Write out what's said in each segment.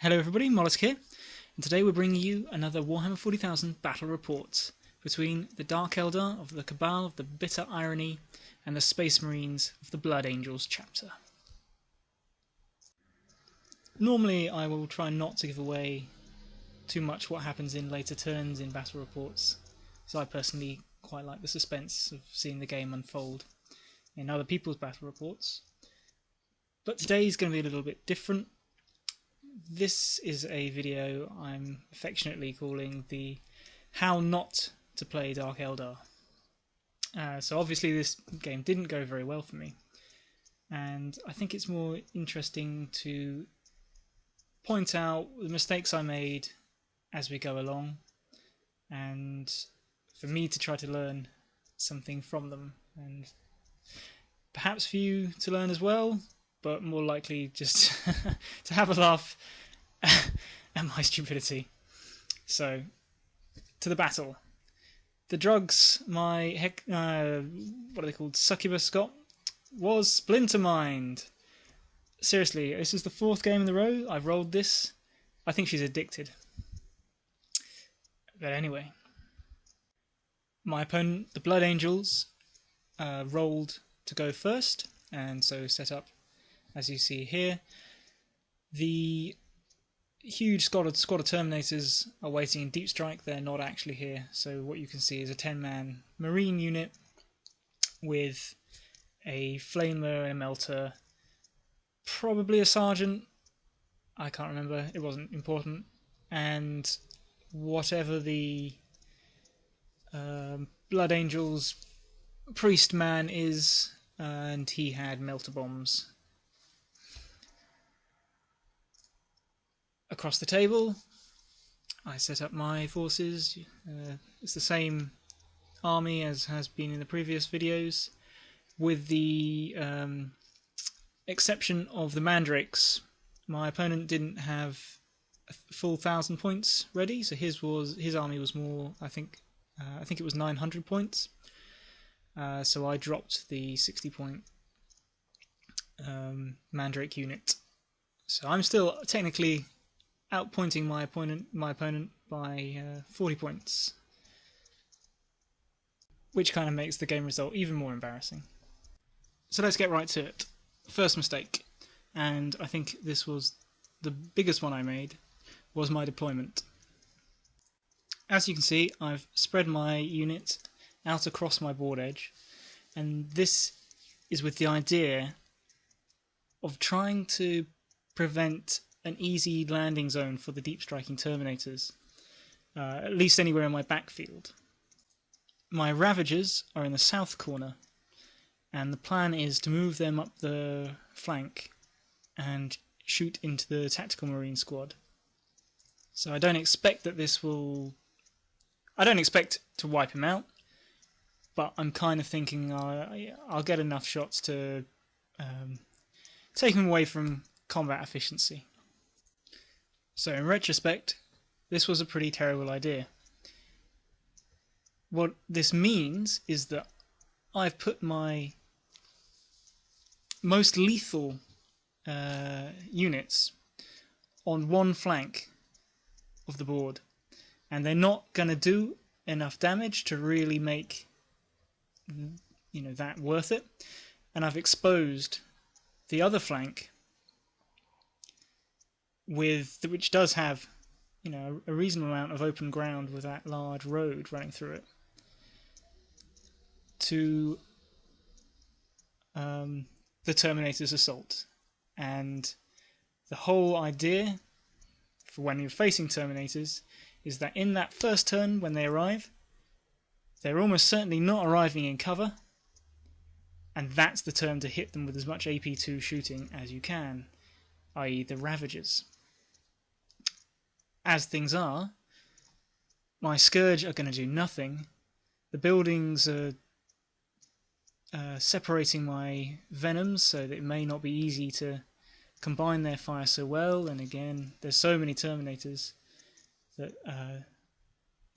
Hello everybody, Mollusk here, and today we're bringing you another Warhammer 40,000 battle report between the Dark Eldar of the Cabal of the Bitter Irony and the Space Marines of the Blood Angels chapter. Normally I will try not to give away too much what happens in later turns in battle reports, as I personally quite like the suspense of seeing the game unfold in other people's battle reports. But today is going to be a little bit different. This is a video I'm affectionately calling the How Not to Play Dark Eldar. So obviously this game didn't go very well for me, and I think it's more interesting to point out the mistakes I made as we go along, and for me to try to learn something from them, and perhaps for you to learn as well, but more likely just to have a laugh at my stupidity. So, to the battle. The drugs my what are they called? Succubus got was Splintermind. Seriously, this is the fourth game in a row I've rolled this. I think she's addicted. But anyway, my opponent, the Blood Angels, rolled to go first, and so set up as you see here. The huge squad of Terminators are waiting in Deep Strike. They're not actually here, so what you can see is a 10-man Marine unit with a Flamer and a Melter, probably a Sergeant, I can't remember, it wasn't important, and whatever the Blood Angels Priest man is, and he had Melter Bombs. Across the table, I set up my forces. It's the same army as has been in the previous videos, with the exception of the Mandrakes. My opponent didn't have a full 1,000 points ready, so his army was more. I think it was 900 points. So I dropped the 60-point Mandrake unit. So I'm still technically outpointing my opponent by 40 points, which kind of makes the game result even more embarrassing. So let's get right to it. First mistake, and I think this was the biggest one I made, was my deployment. As you can see, I've spread my unit out across my board edge, and this is with the idea of trying to prevent an easy landing zone for the deep striking Terminators, at least anywhere in my backfield. My Ravagers are in the south corner, and the plan is to move them up the flank and shoot into the Tactical Marine squad. So I don't expect that this will... I don't expect to wipe him out, but I'm kind of thinking I'll get enough shots to take him away from combat efficiency. So in retrospect, this was a pretty terrible idea. What this means is that I've put my most lethal units on one flank of the board, and they're not going to do enough damage to really make that worth it. And I've exposed the other flank, which does have a reasonable amount of open ground with that large road running through it, to the Terminator's assault. And the whole idea for when you're facing Terminators is that in that first turn when they arrive, they're almost certainly not arriving in cover, and that's the turn to hit them with as much AP2 shooting as you can, i.e. the Ravagers. As things are, my Scourge are going to do nothing. The buildings are separating my Venoms, so that it may not be easy to combine their fire so well, and again, there's so many Terminators that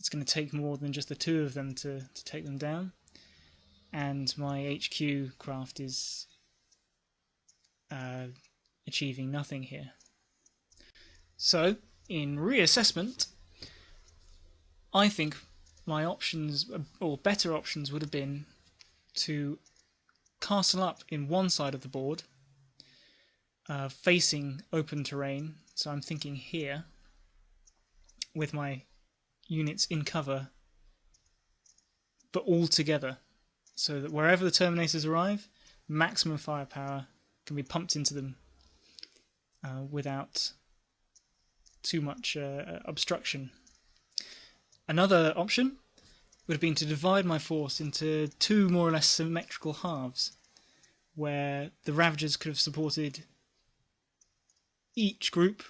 it's going to take more than just the two of them to take them down. And my HQ craft is achieving nothing here. So, in reassessment, I think my options, or better options, would have been to castle up in one side of the board, facing open terrain. So I'm thinking here, with my units in cover, but all together, so that wherever the Terminators arrive, maximum firepower can be pumped into them without too much obstruction. Another option would have been to divide my force into two more or less symmetrical halves, where the Ravagers could have supported each group,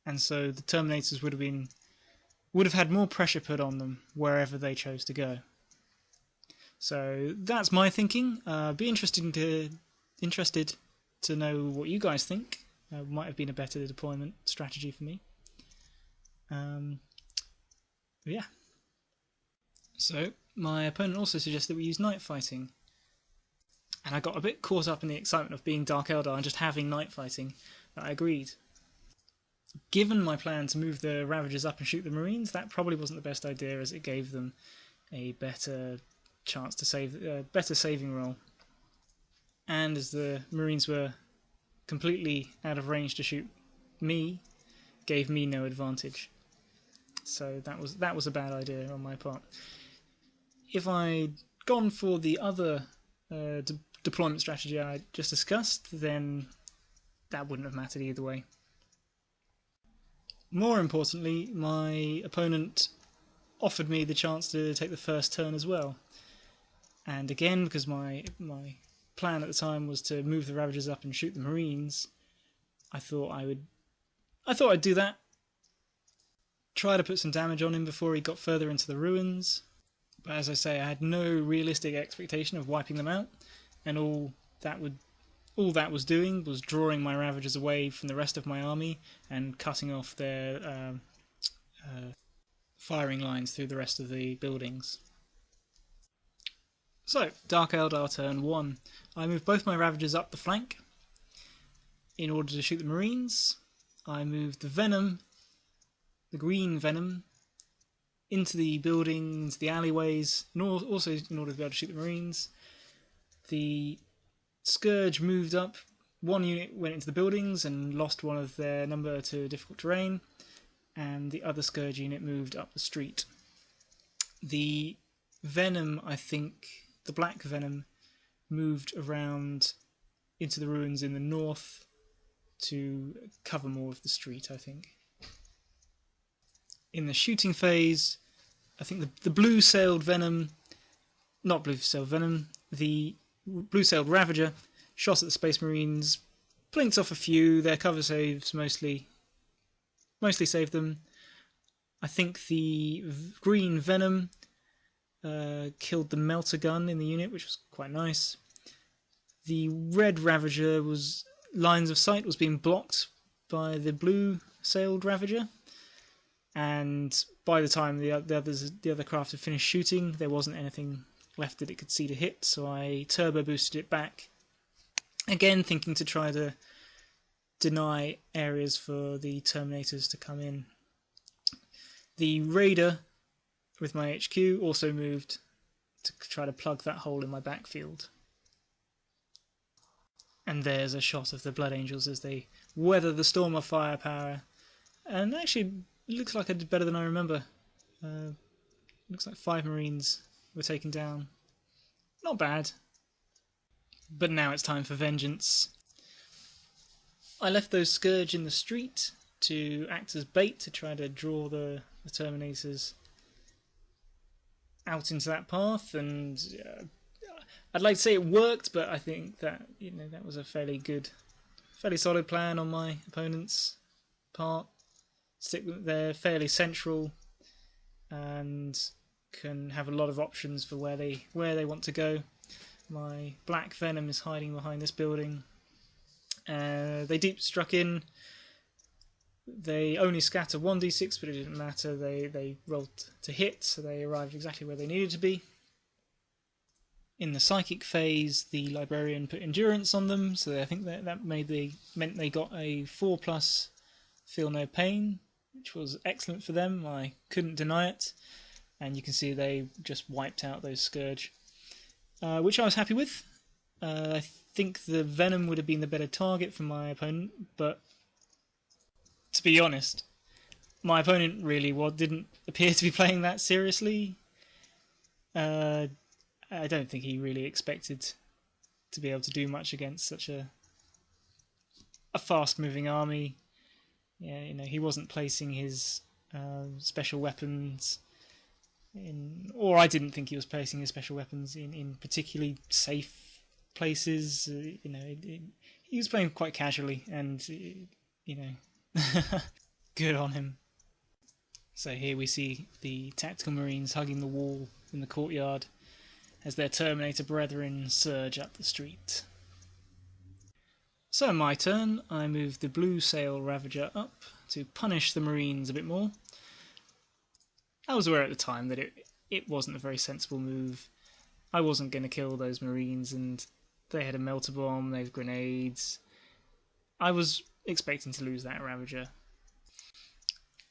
and so the Terminators would have had more pressure put on them wherever they chose to go. So that's my thinking. Be interested to know what you guys think. Might have been a better deployment strategy for me. Yeah. So my opponent also suggested we use night fighting, and I got a bit caught up in the excitement of being Dark Eldar and just having night fighting that I agreed. Given my plan to move the Ravagers up and shoot the Marines, that probably wasn't the best idea, as it gave them a better chance to save, better saving roll, and as the Marines were completely out of range to shoot me, gave me no advantage. So that was a bad idea on my part. If I'd gone for the other deployment strategy I just discussed, then that wouldn't have mattered either way. More importantly, my opponent offered me the chance to take the first turn as well. And again, because my plan at the time was to move the Ravagers up and shoot the Marines, I thought I'd do that. Try to put some damage on him before he got further into the ruins. But as I say, I had no realistic expectation of wiping them out, and all that was doing was drawing my Ravagers away from the rest of my army and cutting off their firing lines through the rest of the buildings. So, Dark Eldar turn 1. I move both my Ravagers up the flank in order to shoot the Marines. I move the Venom, the green Venom, into the buildings, the alleyways, and also in order to be able to shoot the Marines. The Scourge moved up. One unit went into the buildings and lost one of their number to difficult terrain, and the other Scourge unit moved up the street. The Venom, I think, the black Venom, moved around into the ruins in the north to cover more of the street, I think. In the shooting phase, I think the blue-sailed Venom, not blue-sailed Venom, the blue-sailed Ravager shot at the Space Marines, blinked off a few, their cover saves mostly saved them. I think the green Venom killed the melter gun in the unit, which was quite nice. The red Ravager lines of sight was being blocked by the blue-sailed Ravager, and by the time the other craft had finished shooting, there wasn't anything left that it could see to hit, so I turbo boosted it back, again thinking to try to deny areas for the Terminators to come in. The Raider with my HQ also moved to try to plug that hole in my backfield. And there's a shot of the Blood Angels as they weather the storm of firepower, and actually looks like I did better than I remember. Looks like 5 Marines were taken down. Not bad. But now it's time for vengeance. I left those Scourge in the street to act as bait to try to draw the Terminators out into that path, and I'd like to say it worked, but I think that that was a fairly solid plan on my opponent's part. They're fairly central and can have a lot of options for where they want to go. My black Venom is hiding behind this building. They deep struck in. They only scatter 1d6, but it didn't matter. They rolled to hit, so they arrived exactly where they needed to be. In the psychic phase, the Librarian put endurance on them, so I think that meant they got a 4+ Feel No Pain, which was excellent for them. I couldn't deny it. And you can see they just wiped out those Scourge, which I was happy with. I think the Venom would have been the better target for my opponent, but to be honest, my opponent really didn't appear to be playing that seriously. I don't think he really expected to be able to do much against such a fast-moving army. Yeah, he wasn't placing his special weapons or I didn't think he was placing his special weapons in particularly safe places. He was playing quite casually, and good on him. So here we see the tactical marines hugging the wall in the courtyard as their Terminator brethren surge up the street. So my turn, I move the blue sail Ravager up to punish the marines a bit more. I was aware at the time that it wasn't a very sensible move. I wasn't going to kill those marines, and they had a melter bomb, they had grenades. I was expecting to lose that Ravager.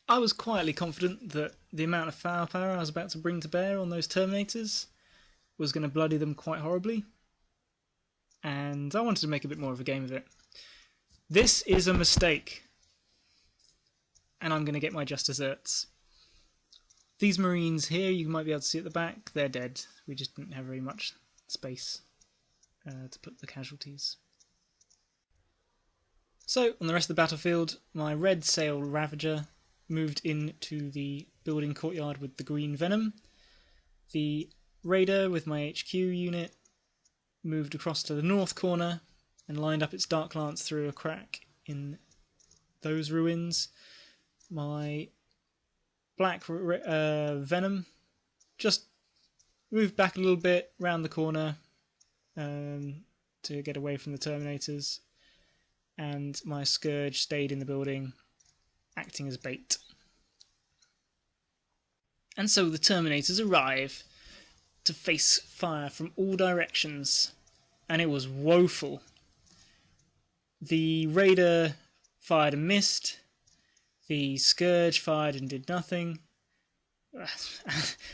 I was quietly confident that the amount of firepower I was about to bring to bear on those Terminators was going to bloody them quite horribly, and I wanted to make a bit more of a game of it. This is a mistake, and I'm going to get my just desserts. These marines here, you might be able to see at the back, they're dead. We just didn't have very much space to put the casualties. So, on the rest of the battlefield, my red sail Ravager moved into the building courtyard with the green Venom. The Raider with my HQ unit moved across to the north corner and lined up its Dark Lance through a crack in those ruins. My black Venom just moved back a little bit round the corner to get away from the Terminators, and my Scourge stayed in the building acting as bait. And so the Terminators arrive to face fire from all directions, and it was woeful. The Raider fired and missed. The Scourge fired and did nothing,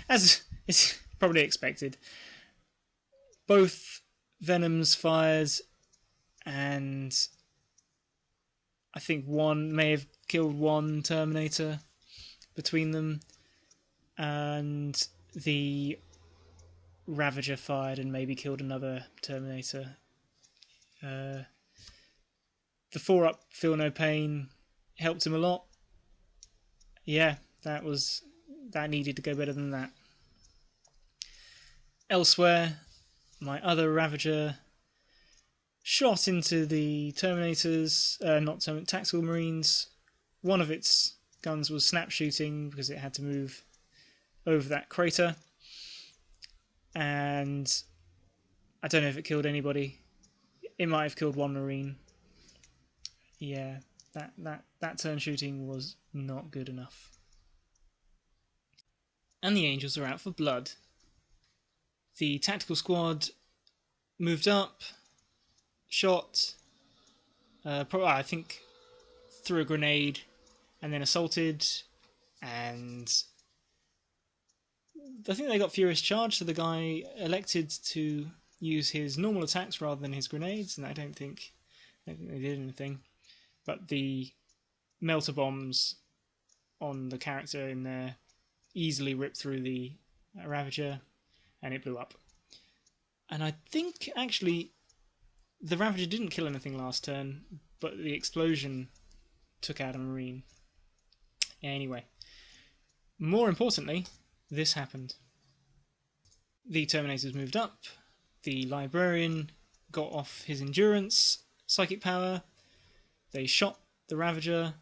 as is probably expected. Both Venoms fired, and I think one may have killed one Terminator between them, and the Ravager fired and maybe killed another Terminator. The 4-up Feel No Pain helped him a lot. Yeah, that needed to go better than that. Elsewhere, my other Ravager shot into the Terminators, tactical marines. One of its guns was snap shooting because it had to move over that crater, and I don't know if it killed anybody. It might have killed one marine. Yeah, that turn shooting was not good enough. And the Angels are out for blood. The tactical squad moved up, shot, I think threw a grenade, and then assaulted, and I think they got Furious Charge, so the guy elected to use his normal attacks rather than his grenades, and I don't think they did anything. But the melter bombs on the character in there easily ripped through the Ravager, and it blew up. And I think, actually, the Ravager didn't kill anything last turn, but the explosion took out a Marine. Anyway, more importantly, this happened. The Terminators moved up, the Librarian got off his endurance, psychic power, they shot the Ravager,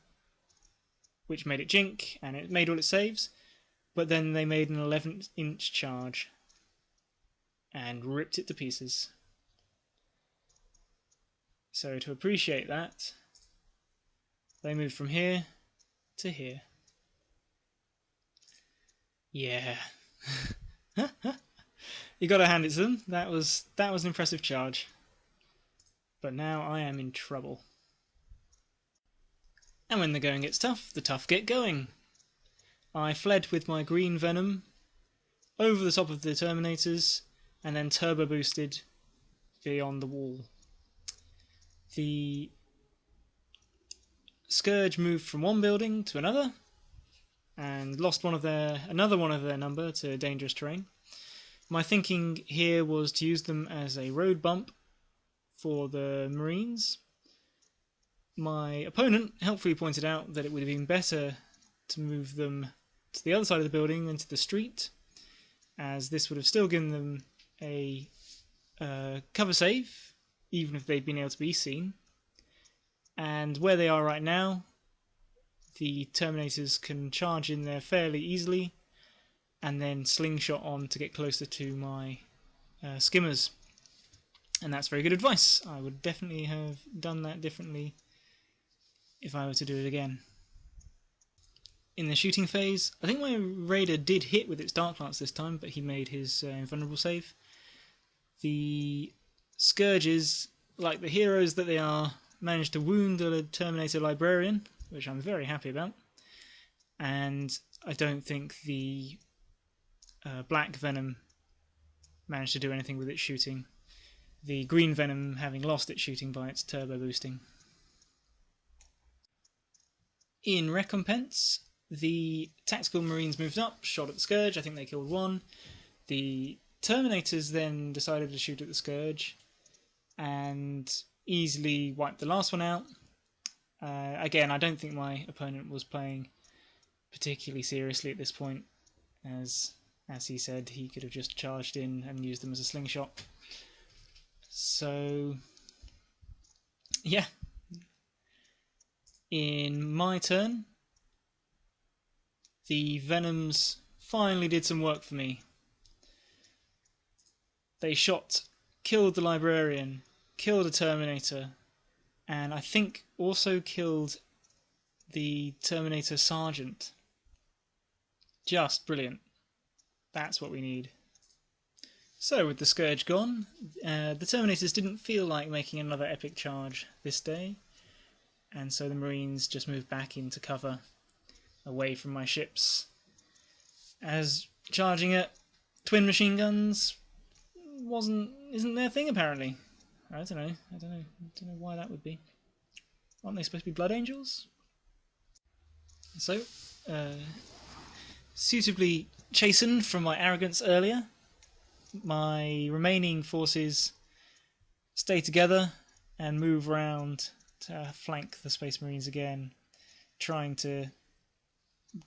which made it jink, and it made all its saves, but then they made an 11-inch charge and ripped it to pieces. So to appreciate that, they moved from here to here. Yeah. You gotta hand it to them. That was an impressive charge. But now I am in trouble. And when the going gets tough, the tough get going. I fled with my green venom over the top of the Terminators and then turbo boosted beyond the wall. The Scourge moved from one building to another and lost another one of their number to dangerous terrain. My thinking here was to use them as a road bump for the Marines. My opponent helpfully pointed out that it would have been better to move them to the other side of the building than to the street, as this would have still given them a cover save, even if they'd been able to be seen. And where they are right now, the Terminators can charge in there fairly easily and then slingshot on to get closer to my skimmers. And that's very good advice. I would definitely have done that differently if I were to do it again. In the shooting phase, I think my Raider did hit with its Dark Lance this time, but he made his invulnerable save. The Scourges, like the heroes that they are, managed to wound the Terminator Librarian, which I'm very happy about. And I don't think the Black Venom managed to do anything with its shooting. The Green Venom having lost its shooting by its turbo boosting. In recompense, the Tactical Marines moved up, shot at the Scourge. I think they killed one. The Terminators then decided to shoot at the Scourge and easily wiped the last one out. Again, I don't think my opponent was playing particularly seriously at this point, as he said, he could have just charged in and used them as a slingshot. So, yeah. In my turn, the Venoms finally did some work for me. They killed the Librarian, killed a Terminator, and I think also killed the Terminator Sergeant. Just brilliant. That's what we need. So, with the Scourge gone, the Terminators didn't feel like making another epic charge this day, and so the Marines just moved back into cover, away from my ships, as charging at twin machine guns isn't their thing apparently. I don't know why that would be. Aren't they supposed to be Blood Angels? So, suitably chastened from my arrogance earlier, my remaining forces stay together and move around to flank the Space Marines again, trying to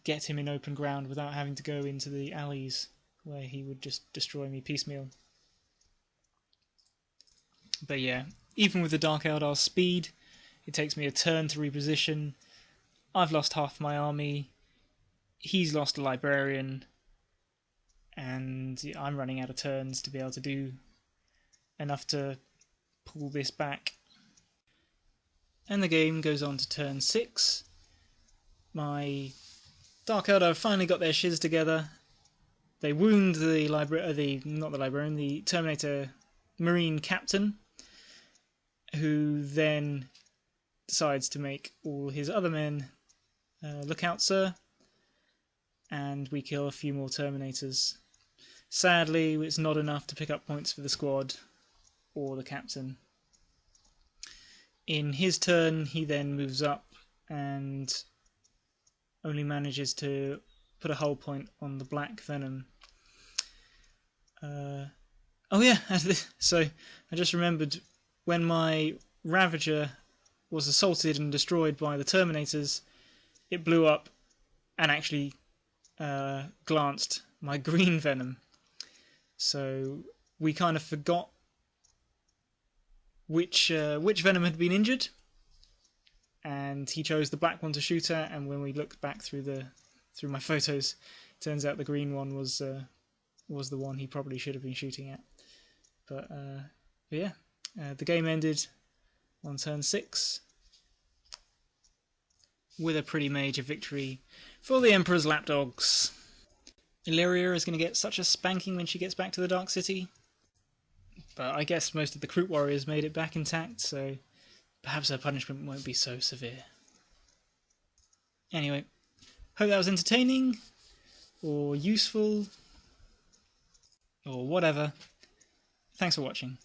get him in open ground without having to go into the alleys where he would just destroy me piecemeal. But yeah, even with the Dark Eldar's speed, it takes me a turn to reposition. I've lost half my army, he's lost a Librarian, and I'm running out of turns to be able to do enough to pull this back. And the game goes on to turn 6. My Dark Eldar finally got their shiz together. They wound the Terminator Marine Captain, who then decides to make all his other men look out, sir, and we kill a few more Terminators. Sadly, it's not enough to pick up points for the squad or the captain. In his turn, he then moves up and only manages to put a hull point on the Black Venom. Oh yeah, so I just remembered when my Ravager was assaulted and destroyed by the Terminators, it blew up and actually glanced my Green Venom. So we kind of forgot which Venom had been injured, and he chose the black one to shoot at. And when we looked back through my photos, it turns out the green one was the one he probably should have been shooting at. But yeah, the game ended on turn 6 with a pretty major victory for the Emperor's lapdogs. Illyria is going to get such a spanking when she gets back to the Dark City, but I guess most of the Kroot warriors made it back intact, so perhaps her punishment won't be so severe. Anyway, hope that was entertaining, or useful, or whatever. Thanks for watching.